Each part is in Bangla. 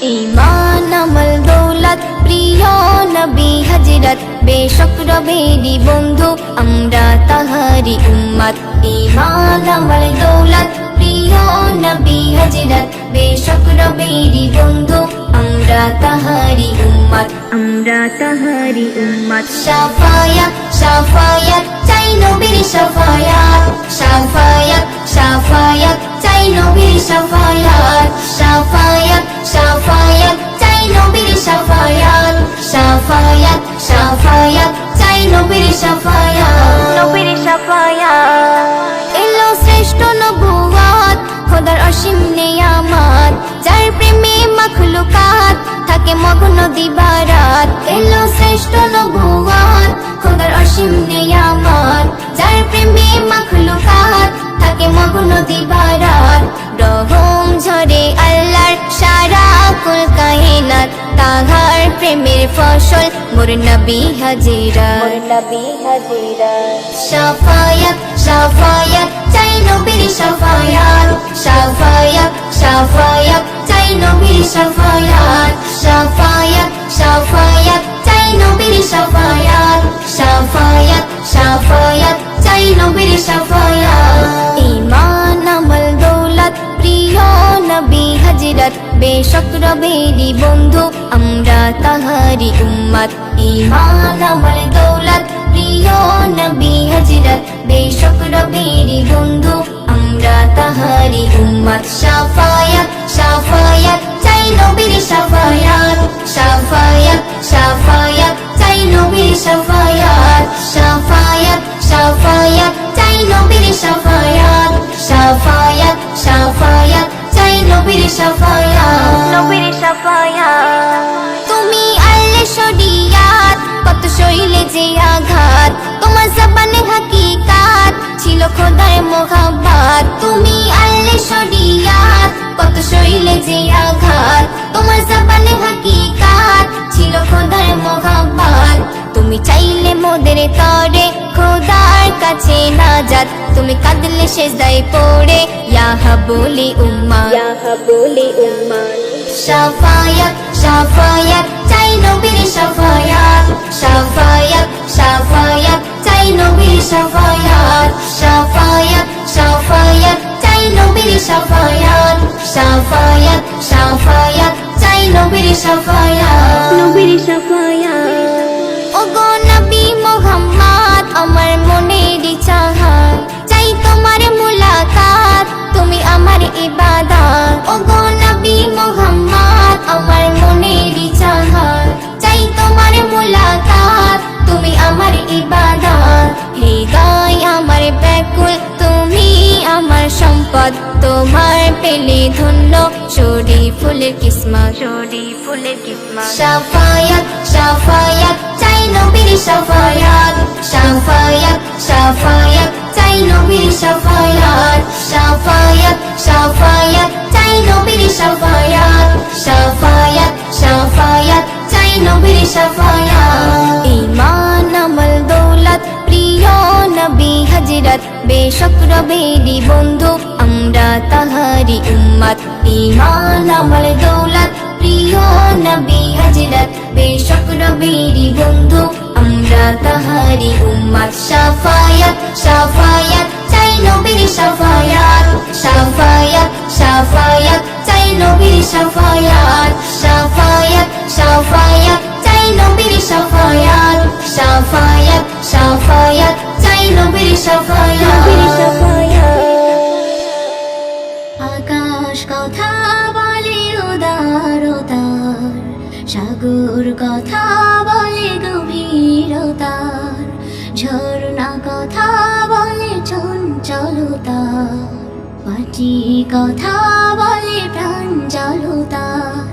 ঈমান আমল দৌলত প্রিয় নবী হযরত বেশক রবেরি বন্ধু আমরা তাহারি উম্মত ঈমান আমল দৌলত প্রিয় নবী হযরত বেশক রবেরি বন্ধু আমরা তাহারি উম্মত শাফায়াত শাফায়াত চাই নবীর শাফায়াত শাফায়াত শাফায়াত চাই নবীর শাফায়াত শাফায়াত শাফায়াত চাই নবীর শাফায়াত শাফায়াত শাফায়াত চাই নবীর শাফায়াত এলো শ্রেষ্ঠ নবুয়ত খোদার অসীম নিয়ামত যার প্রেমে মাখলুকাত থাকে মগ্ন দিবারাত এলো শ্রেষ্ঠ নবুয়ত খোদার অসীম নিয়ামত যার প্রেমে মাখলুকাত থাকে মগ্ন দিবারাত রহম ঝরে আল্লাহর সারা কুল কায়নাত তাহার প্রেমের ফসল মোর নবী হযরত শাফায়াত শাফায়াত চাই নবীর শাফায়াত শাফায়াত শাফায়াত চাই নবীর শাফায়াত শাফায়াত শাফায়াত চাই নবীর শাফায়াত শাফায়াত শাফায়াত চাই নবীর শাফায়াত ঈমান আমল দৌলত প্রিয় নবী হযরত বেশক রবেরি বন্ধু আমরা তাহারি উম্মত ঈমান আমল দৌলত প্রিয় নবী হযরত বেশক রবেরি বন্ধু আমরা তাহারি উম্মত শাফায়াত শাফায়াত চাই নবীর শাফায়াত শাফায়াত শাফায়াত চাই নবীর শাফায়াত শাফায়াত শাফায়াত চাই নবীর শাফায়াত শাফায়াত শাফায়াত চাই নবীর শাফায়াত তুমি আল্লাহ শরিয়াত কত শৈলে যে আঘাত তোমার জবানে হাকিকাত ছিল খোদার মোহাব্বত তুমি আল্লাহ শরিয়াত কত শৈলে যে আঘাত তোমার জবানে হাকিকাত ছিল খোদার মোহাব্বত তুমি চাইলে মোদের তরে খোদার কাছে নাজাত তুমি কাঁদলে সেজদায় পড়ে ইয়া হাবুলি উম্মাহ শাফায়াত শাফায়াত চাই নবীর শাফায়াত শাফায়াত শাফায়াত চাই নবীর শাফায়াত শাফায়াত শাফায়াত চাই নবীর শাফায়াত শাফায়াত শাফায়াত চাই নবীর শাফায়াত ওগো নবী মুহাম্মদ আমার মনের চাহাত চাই তোমার মুলাকাত তুমি আমার ইবাদত ওগো নবী মুহাম্মদ আমার মনের চাহাত চাই তোমার মুলাকাত তুমি আমার ইবাদত হৃদয় আমার ব্যাকুল তুমি আমার সম্পদ তোমার পেলে ধন্য শরীফুলের কিসমত শাফায়াত শাফায়াত চাই নবীর শাফায়াত শাফায়াত শাফায়াত চাই নবীর শাফায়াত শাফায়াত শাফায়াত চাই নবীর শাফায়াত শাফায়াত শাফায়াত চাই নবীর শাফায়াত ঈমান আমল দৌলত প্রিয় নবী হযরত বেশক রবেরি বন্ধু আমরা তাহারি উম্মত ঈমান আমল দৌলত প্রিয় নবী হযরত বেশক রবেরি বন্ধু আমরা তাহারি উম্মত শাফায়াত শাফায়াত চাই নবীর শাফায়াত শাফায়াত শাফায়াত চাই নবীর শাফায়াত শাফায়াত শাফায়াত চাই নবীর শাফায়াত শাফায়াত শাফায়াত চাই নবীর শাফায়াত আকাশ কথা বলে উদারতার সাগর কথা বলে গভীরতার ঝর্ণা কথা বলে চঞ্চলতার মাটি কথা বলে প্রাঞ্জলতার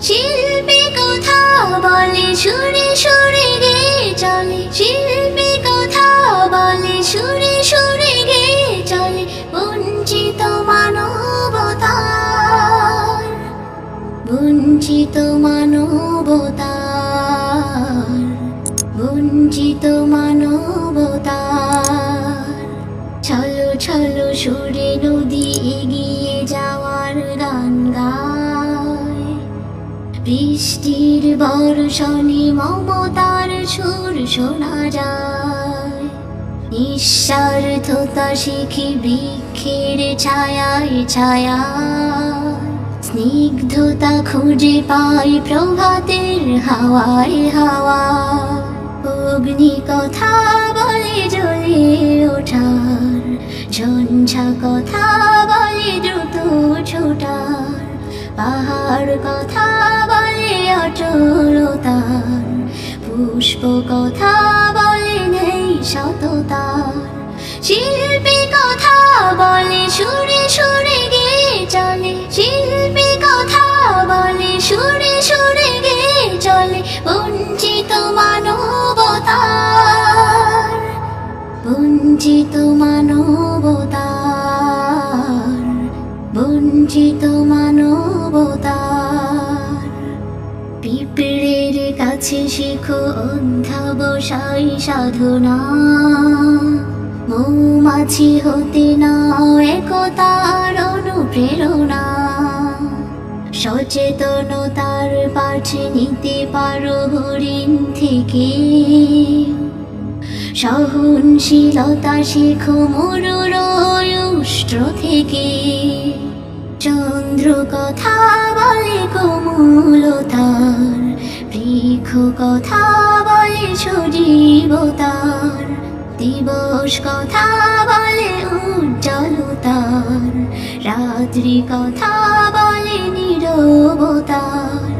শিল্পী কথা বলে সুরে সুরে গে চলে শিল্পী কথা বলে সুরে সুরে গে চলে বঞ্চিত মানবতার বঞ্চিত মানবতার বঞ্চিত মানবতার ছলো ছলো সুরে নদী এগিয়ে যাওয়ার গান গায় বৃষ্টির বর্ষণে মমতার সুর শোনা যায়, নিঃস্বার্থতা শিখি বৃক্ষের ছায়ায় ছায়ায়, স্নিগ্ধতা খুঁজে পাই প্রভাতের হাওয়ায় হাওয়ায়। অগ্নি কথা বলে জ্বলে ওঠার, ঝঞ্ঝা কথা বলে দ্রুত ছোটার, পাহাড় কথা বলে অচলতার, পুষ্প কথা বলে নেই সততার, শিল্পী কথা বলে সুরে সুরে গেয়ে চলে, শিল্পী কথা বলে সুরে সুরে গেয়ে চলে, বঞ্চিত মানবতার, বঞ্চিত মানবতার, বঞ্চিত মানবতার। পিঁপড়ের কাছে শেখো অধ্যাবসায় সাধনা, মৌমাছি হতে নাও একতার অনুপ্রেরণা, সচেতনতার পাঠ নিতে পারো হরিণ থেকে, সহনশীলতা শেখো মরুর উষ্ট্র থেকে, চন্দ্র কথা বলে কোমলতার, বৃক্ষ কথা বলে সজীবতার, দিবস কথা বলে উজ্জ্বলতার, রাত্রি কথা বলে নীরবতার,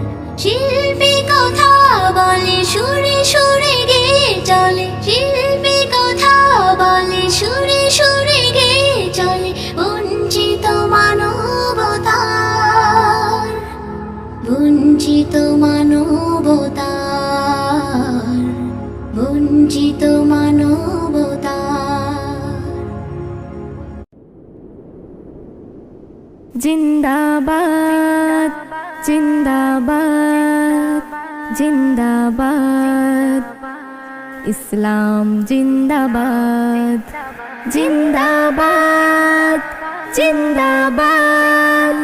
শিল্পী কথা বলে সুরে সুরে গেয়ে চলে, শিল্পী কথা বলে সুরে সুরে গেয়ে চলে, বঞ্চিত মানবতার, বঞ্চিত মানবতার, বঞ্চিত মানবতার। জিন্দাবাদ জিন্দাবাদ জিন্দাবাদ, ইসলাম জিন্দাবাদ জিন্দাবাদ জিন্দাবাদ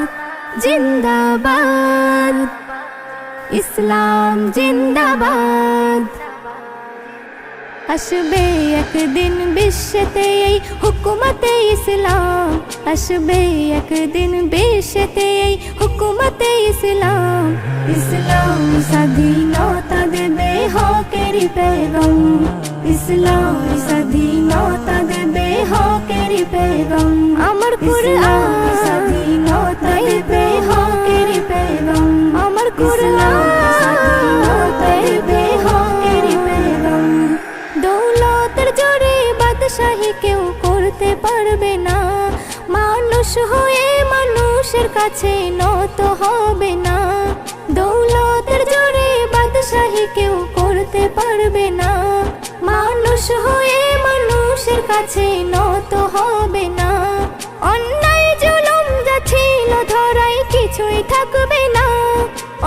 জিন্দাবাদ, ইসলাম জিন্দাবাদ। আসবে একদিন বিশ্বতে এই হুকুমতে ইসলাম, আসবে একদিন বিশ্বতে এই হুকুমতে ইসলাম, ইসলাম স্বাধীনতা দেবে হকের পেগম, ইসলাম স্বাধীনতা দেবে হকের পেগম, আমার কুরআন স্বাধীনতা দেবে হকের পেগম, আমার কুরআন দেবে হকের পেগম। দৌলতের জোরে বাদশাহী কেউ করতে পারবে না, মানুষ হয়ে মানুষের কাছে নত হবে না, দৌলতের জোরে বাদশাহী কেউ করতে পারবে না, মানুষ হয়ে মানুষের কাছে নত হবে না। অন্যায় জুলুম যা ছিল ধরাই কিছুই থাকবে না,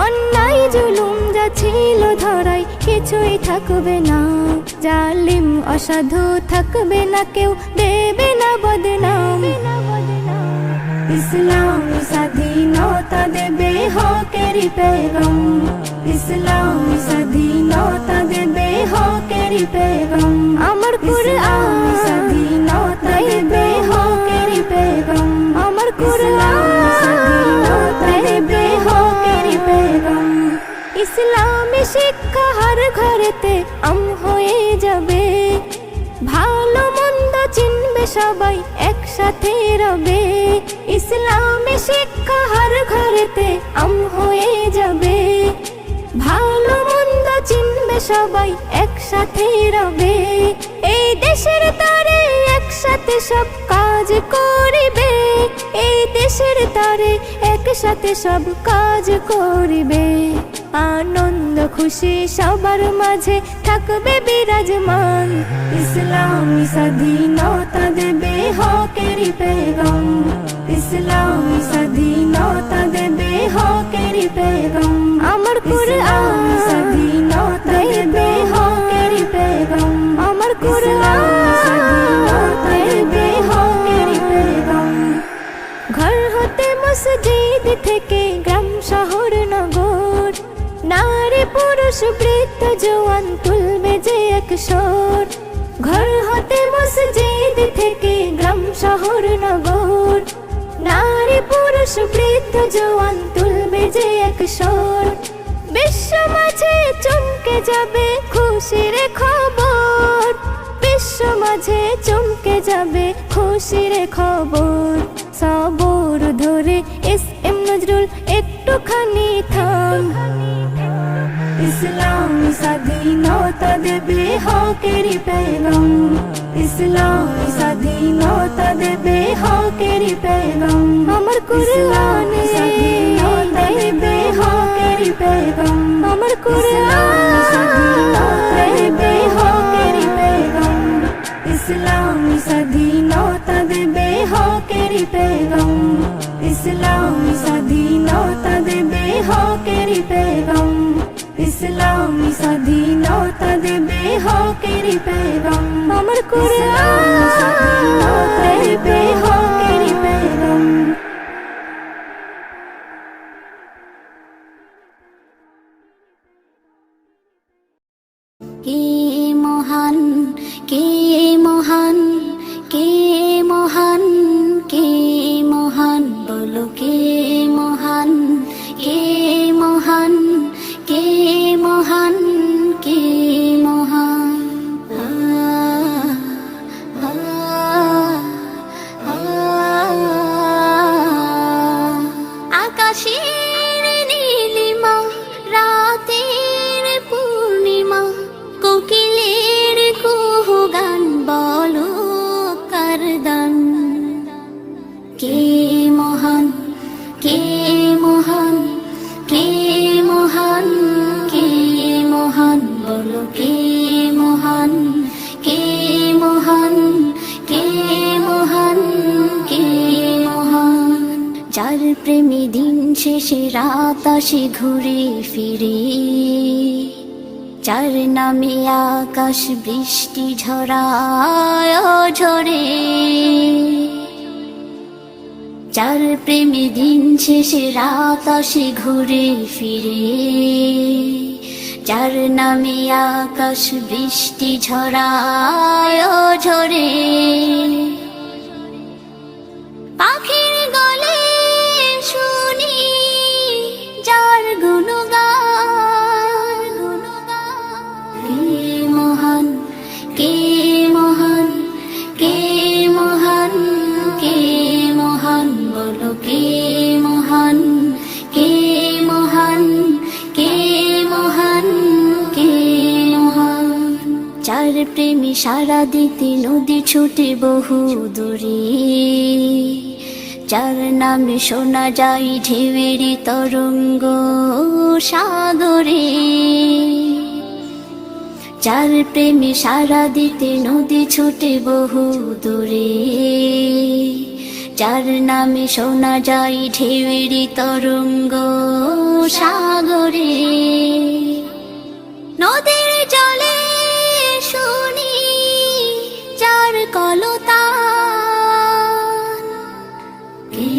অন্যায় জুলুম যা ছিল ধরাই কিছুই থাকবে না, জালিম অসাধু থাকবে না, কেউ দেবে না বদনাম, ইসলাম স্বাধীনতা দেবে হকের পেগম, ইসলাম স্বাধীনতা দেবে হকের পেগম, আমার কুরআন স্বাধীনতা দেবে হকের পেগম, আমার কুরআন স্বাধীনতা দেবে হকের পেগম। ইসলামী শিক্ষা হার ঘরেতে আম হয়ে যাবে, ভালো মন্দ চিনবে সবাই একসাথে রবে, ইসলামী শিক্ষা হার ঘরেতে আম হয়ে যাবে, ভালো মন্দ চিনবে সবাই একসাথে রবে, এই দেশের তরে একসাথে সব কাজ করিবে, এই দেশের তরে একসাথে সব কাজ করিবে, আনন্দ খুশি সবার মাঝে থাকবে বিরাজমান, ইসলাম স্বাধীনতা দেবে হকের পেগম, ইসলাম স্বাধীনতা দেবে হকের পেগম, আমার কুরআন স্বাধীনতা দেবে হকের পেগম, আমার কুরআন স্বাধীনতা দেবে হকের পেগম। ঘর হতে মসজিদ থেকে গ্রাম শহর নগর, পুরুষ বৃদ্ধ জওয়ান তুলবে যে এক সুর, ঘর হতে মসজিদ থেকে গ্রাম শহর নগর। নারী পুরুষ বৃদ্ধ জওয়ান তুলবে যে এক সুর, বিশ্ব মাঝে চমকে যাবে খুশির খবর, বিশ্ব মাঝে চমকে যাবে খুশির খবর। সবর ধরে এস.এম. নজরুল একটুখানি থাম, ইসলামী স্বাধীনতা দেবে হকেরই পেগাম, ইসলামী স্বাধীনতা দেবে হকেরই পেগাম। আমার কুরআনে স্বাধীনতা দেবে হকেরই পেগাম, আমার কুরআনে স্বাধীনতা দেবে হকেরই পেগাম, ইসলামী স্বাধীনতা দেবে হকেরই পেগাম, ইসলামী স্বাধীনতা দেবে হকেরই পেগাম, ইসলামী স্বাধীনতা দেবে হকেরই পেগাম। আমার কুরআন স্বাধীনতা দেবে হকেরই পেগাম। কে মহান, কে মহান, কে মহান, কে মহান, বলো কে মহান, কে মহান, কে মহান, কে মহান। আকাশের নীলিমা, রাতের পূর্ণিমা, কোকিলের কুহু গান, বলো কার দান। কে মহান, কে মহান, কে মহান, কে মহান, বলো কে মহান, কে মহান, কে মহান, কে মহান। যার প্রেমে দিন শেষে রাত আসে ঘুরে ফিরে, যার নামে আকাশ বৃষ্টি ঝরায় ঝরে, যার প্রেমে দিন শেষে রাত আসে ঘুরে ফিরে, যার নামে আকাশ বৃষ্টি ঝরায় ঝরে। পাখির গলে শুনি যার গুণগান, কে মহান, কে মহান, কে মহান, কে মহান, বলো কে মহান, কে মহান, কে মহান, কে মহান। যার প্রেমে সারা দিতে নদী ছুটে বহু দূরে, যার নামে শোনা যায় ঢেউয়ের তরঙ্গ সাগরে, যার প্রেমে সারা দিতে নদী ছুটে বহু দূরে, যার নামে শোনা যায় ঢেউয়ের তরঙ্গ সাগরে। নদীর জলে শুনি যার কলতান, কে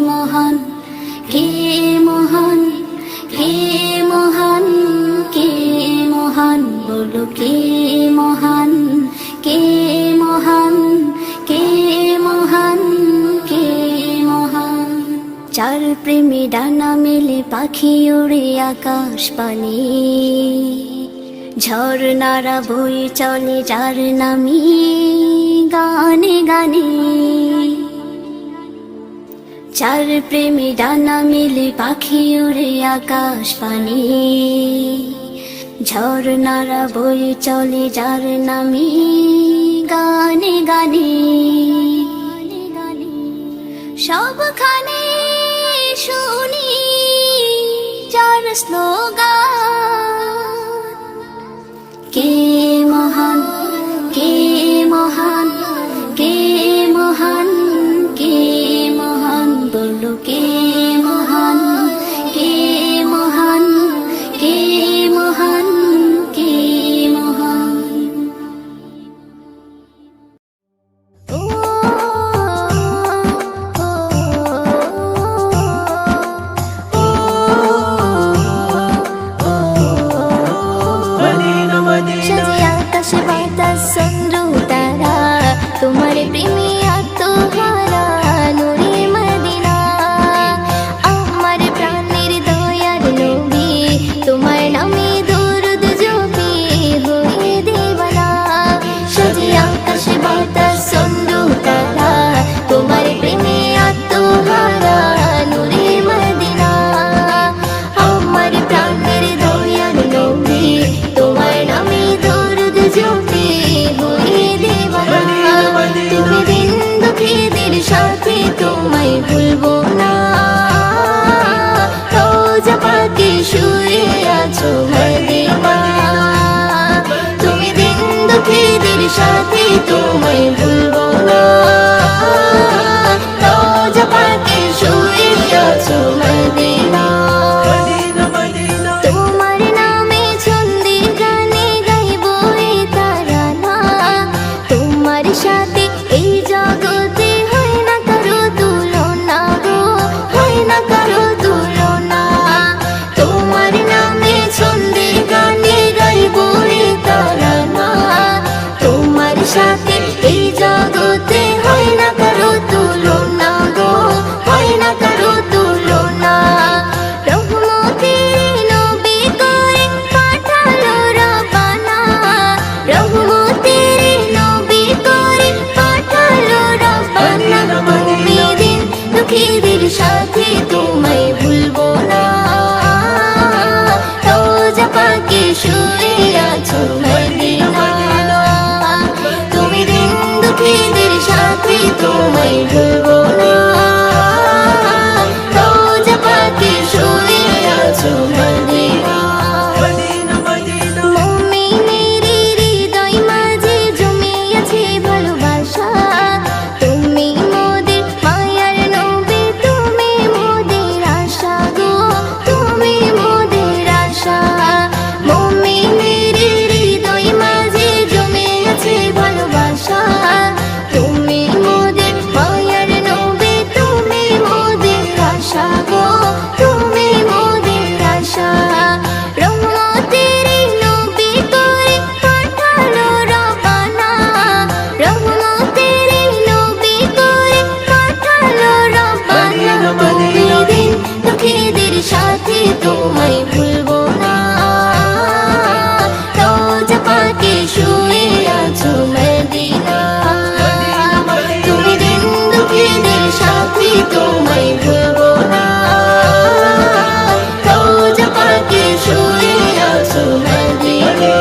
মহান, কে মহান, কে মহান, কে মহান, বলো কে মহান, কে মহান, কে মহান, কে মহান। যার প্রেমে ডানা মেলে পাখি ওড়ে আকাশ পানে, ঝর্ণারা বয়ে চলে যার নামে গানে গানে, যার প্রেমে ডানা মেলে পাখি ওড়ে আকাশ পানে, ঝর্ণারা বয়ে চলে যার নামে গানে গানে। সবখানে শুনি যার স্লোগান, কে মহান, কে মহান, কে মহান, কে মহান, বলো কে মহান, কে মহান, কে মহান, কে মহান। সাথে তোমায় ভুলবো না। রোজা পাকে শুয়ে আছো মদিনা। তোমার নামে ছন্দে গানে গাইবো এই তারানা। তোমার সাথে এই জগতে হয় না কারো তুলনা গো, হয় না কারো তুলনা। তোমার নামে ছন্দে গানে গাইবো এই তারানা। তোমার সাথে এই জগতে হয় না কারো তুলনা গো, হয় না কারো তুলনা। রহমতের নবী করে পাঠালো রব্বানা। রহমতের নবী করে পাঠালো রব্বানা। তুমি দিন দুঃখীদের সাথে তোমায় ভুলবো না। রোজা পাকে শুয়ে আছো মদিনা। তুমি দিন দুঃখীদের সাথে তোমায় ভুলবো না। রোজা পাকে শুয়ে আছো মদিনা। মুমিনের হৃদয় মাঝে জমে আছে ভালোবাসা। তুমি মোদের মায়ার নবী, তুমি মোদের আশা গো, তুমি মোদের আশা। মুমিনের হৃদয় মাঝে জমে আছে ভালোবাসা। তুমি মোদের মায়ার নবী, তুমি মোদের আশা গো, তুমি মোদের আশা। রহমতের নবী করে পাঠালো রব্বানা। রহমতের নবী করে পাঠালো রব্বানা। তুমি দিন দুঃখীদের সাথে তোমায় ভুলবো না। রোজা পাকে শুয়ে আছো মদিনা। তুমি দিন দুঃখীদের সাথে তোমায় ভুলবো না। রোজা পাকে শুয়ে আছো মদিনা।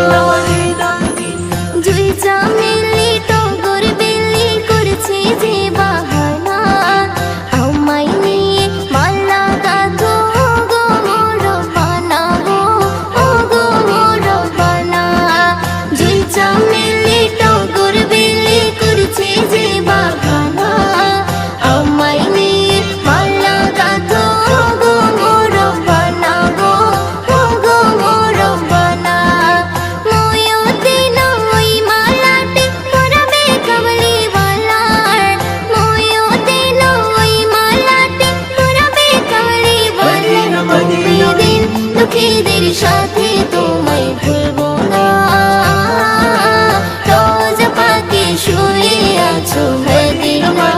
জুই চামেলি টগর বেলি করেছে যে বাহানা। আমায় নিয়ে মালা গাঁথো গো রব্বানা গো, ও গো রব্বানা। জুই চামেলি টগর বেলি করেছে যে বাহানা। আমায় নিয়ে মালা গাঁথো গো রব্বানা গো, ও গো রব্বানা। ময়ূরদিন ওই মালাটি পরাবে কামলিওয়ালার। ময়ূরদিন ওই মালাটি পরাবে কামলিওয়ালার। তুমি দিন দুঃখীদের সাথে তোমায় ভুলবো না। রোজা পাকে শুয়ে আছো মদিনা।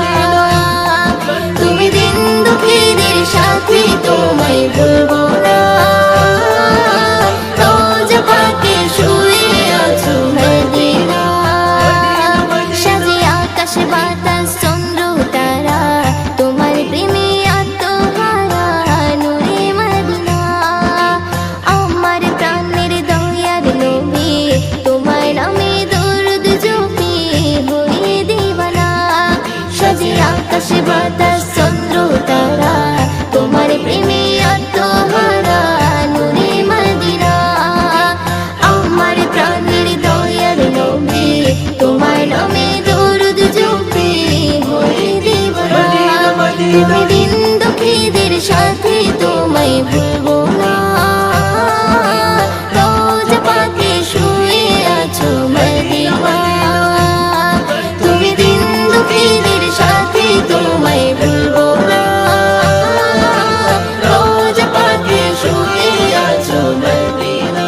তুমি দিন দুঃখীদের সাথে তোমায় ভুলবো না। রোজা পাকে শুয়ে আছো মদিনা। সাজে আকাশ বাতাস চন্দ্র তারা, তোমার প্রেমে আত্মহারা নূরে মদিনা। আমার প্রাণের দয়ার নবী, তোমার নামে দরুদ জপি হয়ে দিবানা। সাজে আকাশ বাতাস চন্দ্র তারা, তোমার প্রেমে আত্মহারা নূরে মদিনা। আমার প্রাণের দয়ার নবী, তোমার নামে দরুদ জপি হয়ে দিবানা। তুমি দিন দুঃখীদের সাথে তোমায় ভুলবো না। রোজা পাকে শুয়ে আছো মদিনা। তুমি দিন দুঃখীদের সাথে তোমায় ভুলবো না। রোজা পাকে শুয়ে আছো মদিনা।